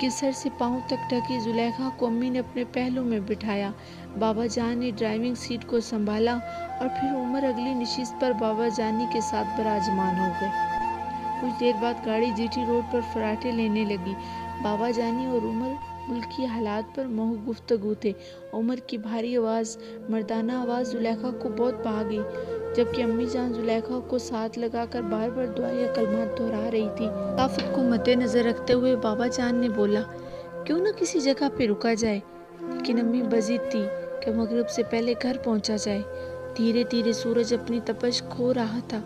کہ سر سے پاؤں تک ڈھکی زلیخا کو امی نے اپنے پہلو میں بٹھایا۔ بابا جان نے ڈرائیونگ سیٹ کو سنبھالا اور پھر عمر اگلی نشست پر بابا جانی کے ساتھ براجمان ہو گئے۔ کچھ دیر بعد گاڑی جی ٹی روڈ پر فراٹے لینے لگی۔ بابا جانی اور عمر ملکی حالات پر محو گفتگو تھے۔ عمر کی بھاری آواز، مردانہ آواز زلیخا کو بہت بھا گئی، جبکہ امی جان زلیخا کو ساتھ لگا کر بار بار دعائیں یا کلمات دہرا رہی تھی۔ ثقافت کو مد نظر رکھتے ہوئے بابا جان نے بولا، کیوں نہ کسی جگہ پہ رکا جائے؟ لیکن امی بضد تھی کہ مغرب سے پہلے گھر پہنچا جائے۔ دھیرے دھیرے سورج اپنی تپش کھو رہا تھا۔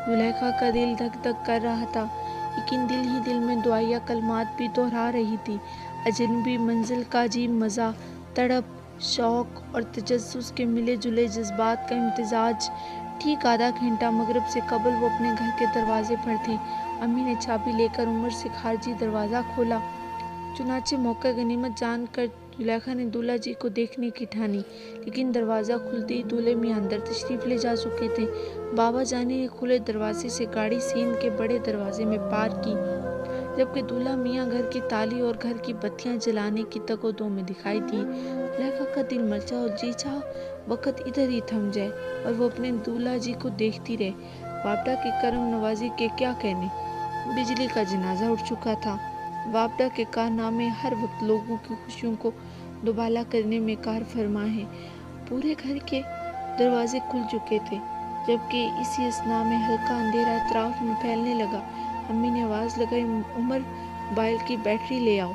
زلیخا کا دل دھک دھک کر رہا تھا، لیکن دل ہی دل میں دعائیں یا کلمات بھی دہرا رہی تھی۔ اجنبی منزل کا عجیب مزہ، تڑپ، شوق اور تجسس کے ملے جلے جذبات کا امتزاج۔ ٹھیک آدھا گھنٹہ مغرب سے قبل وہ اپنے گھر کے دروازے پر تھے۔ امی نے چابی لے کر عمر سے خارجی دروازہ کھولا۔ چنانچہ موقع غنیمت جان کر زلیخا نے دولہا جی کو دیکھنے کی ٹھانی، لیکن دروازہ کھلتے ہی دولہے میاں اندر تشریف لے جا چکے تھے۔ بابا جانی نے کھلے دروازے سے گاڑی سین کے بڑے دروازے میں پارک کی، جبکہ دولہا میاں گھر کی تالی اور گھر کی بتیاں جلانے کی تگ و دو میں دکھائی دیے۔ زلیخا کا دل مچلا اور جی چاہا وقت ادھر ہی تھم جائے اور وہ اپنے دولہا جی کو دیکھتی رہے۔ وابڈا کی کرم نوازی کے کیا کہنے، بجلی کا جنازہ اٹھ چکا تھا۔ وابڈا کے کارنامے ہر وقت لوگوں کی خوشیوں کو دوبالا کرنے میں کار فرما ہیں۔ پورے گھر کے دروازے کھل چکے تھے، جبکہ اسی اثناء میں ہلکا اندھیرا اطراف میں پھیلنے لگا۔ امی نے آواز لگائی، عمر موبائل کی بیٹری لے آؤ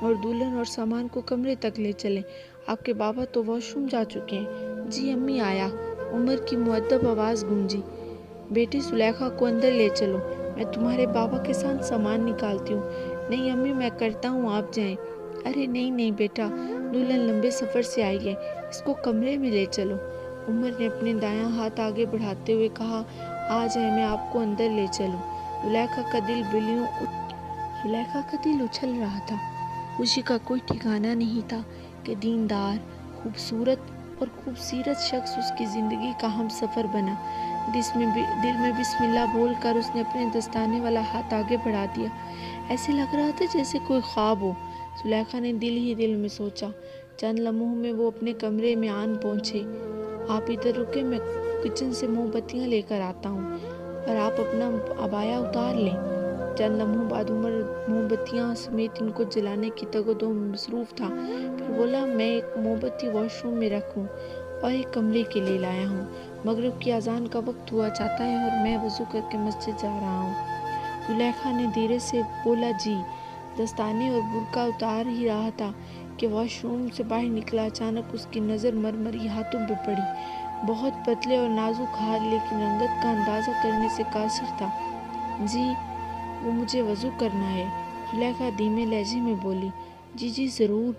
اور دلہن اور سامان کو کمرے تک لے چلیں، آپ کے بابا تو واش روم جا چکے ہیں۔ جی امی آیا، عمر کی مؤدب آواز گونجی۔ بیٹی زلیخا کو اندر لے چلو، میں تمہارے بابا کے ساتھ سامان نکالتی ہوں۔ نہیں امی میں کرتا ہوں، آپ جائیں۔ ارے نہیں بیٹا، دلہن لمبے سفر سے آئی ہے، اس کو کمرے میں لے چلو۔ عمر نے اپنے دایاں ہاتھ آگے بڑھاتے ہوئے کہا، آ جائیں، میں آپ کو اندر لے چلوں۔ زلیخا کا دل اچھل رہا تھا۔ خوشی کا کوئی ٹھکانہ نہیں تھا کہ دیندار، خوبصورت اور خوبصیرت شخص اس کی زندگی کا ہم سفر بنا۔ دل میں بسم اللہ بول کر اس نے اپنے دستانے والا ہاتھ آگے بڑھا دیا۔ ایسے لگ رہا تھا جیسے کوئی خواب ہو، زلیخا نے دل ہی دل میں سوچا۔ چند لمحوں میں وہ اپنے کمرے میں آن پہنچے۔ آپ ادھر رکے، میں کچن سے موم بتیاں لے کر آتا ہوں اور آپ اپنا عبایا اتار لیں۔ چند لمحوں بعد عمر موم بتیاں سمیت ان کو جلانے کی تگ و دو میں مصروف تھا۔ پھر بولا، میں ایک موم بتی واش روم میں رکھوں اور ایک کمرے کے لیے لایا ہوں۔ مغرب کی اذان کا وقت ہوا چاہتا ہے اور میں وضو کر کے مسجد جا رہا ہوں۔ زلیخا نے دھیرے سے بولا، جی۔ دستانے اور برقع اتار ہی رہا تھا کہ واش روم سے باہر نکلا۔ اچانک اس کی نظر مرمری ہاتھوں پہ پڑی، بہت پتلے اور نازک ہاتھ، لیکن رنگت کا اندازہ کرنے سے قاصر تھا۔ جی، وہ مجھے وضو کرنا ہے، زلیخا دھیمے لہجے میں بولی۔ جی ضرور،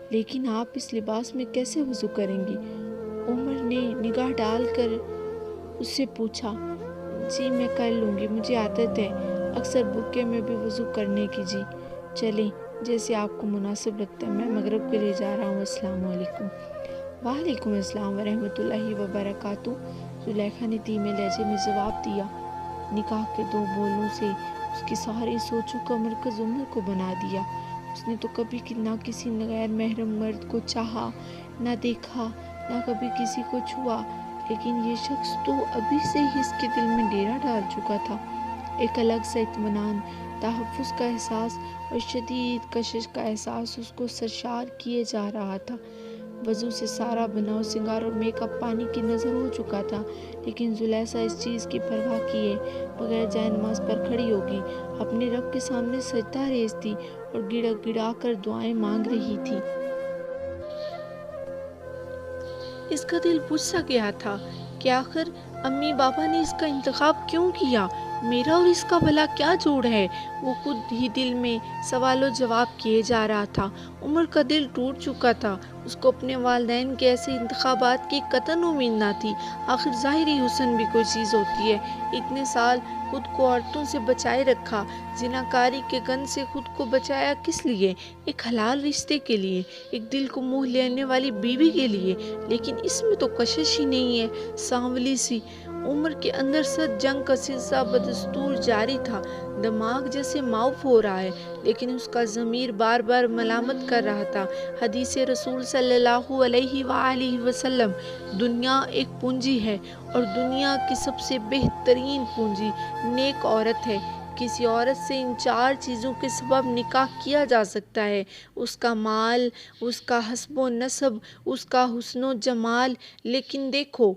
لیکن آپ اس لباس میں کیسے وضو کریں گی؟ عمر نے نگاہ ڈال کر اس سے پوچھا۔ جی میں کر لوں گی، مجھے عادت ہے اکثر برقعے میں بھی وضو کرنے کی۔ جی چلیں، جیسے آپ کو مناسب لگتا ہے، میں مغرب کے لیے جا رہا ہوں۔ السلام علیکم۔ وعلیکم السلام ورحمۃ اللہ وبرکاتہ، زلیخا نے دھیمے لہجے میں جواب دیا۔ نکاح کے دو بولوں سے اس کی ساری سوچوں کا مرکز عمر کو بنا دیا۔ اس نے تو کبھی نہ کسی غیر محرم مرد کو چاہا، نہ دیکھا، نہ کبھی کسی کو چھوا، لیکن یہ شخص تو ابھی سے ہی اس کے دل میں ڈیرا ڈال چکا تھا۔ ایک الگ سا اطمینان، تحفظ کا احساس اور شدید کشش کا احساس اس کو سرشار کیے جا رہا تھا۔ وضو سے سارا بناؤ سنگار اور میک اپ پانی کی نظر ہو چکا تھا، لیکن زلیخا اس چیز کی پرواہ کیے بغیر جائے نماز پر کھڑی ہوگی، اپنے رب کے سامنے سجدہ ریز تھی اور گڑ گڑا کر دعائیں مانگ رہی تھی۔ اس کا دل بجھ سا گیا تھا کہ آخر امی بابا نے اس کا انتخاب کیوں کیا؟ میرا اور اس کا بھلا کیا جوڑ ہے؟ وہ خود ہی دل میں سوال و جواب کیے جا رہا تھا۔ عمر کا دل ٹوٹ چکا تھا، اس کو اپنے والدین کے ایسے انتخابات کی قطعاً امید نہ تھی۔ آخر ظاہری حسن بھی کوئی چیز ہوتی ہے۔ اتنے سال خود کو عورتوں سے بچائے رکھا، زناکاری کے گند سے خود کو بچایا، کس لیے؟ ایک حلال رشتے کے لیے، ایک دل کو موہ لینے والی بیوی کے لیے۔ لیکن اس میں تو کشش ہی نہیں ہے، سانولی سی عمر کے اندر صد جنگ کا سلسلہ بدستور جاری تھا۔ دماغ جیسے معاف ہو رہا ہے لیکن اس کا ضمیر بار بار ملامت کر رہا تھا۔ حدیث رسول صلی اللہ علیہ وآلہ وسلم: دنیا ایک پونجی ہے اور دنیا کی سب سے بہترین پونجی نیک عورت ہے۔ کسی عورت سے ان 4 چیزوں کے سبب نکاح کیا جا سکتا ہے: اس کا مال، اس کا حسب و نسب، اس کا حسن و جمال۔ لیکن دیکھو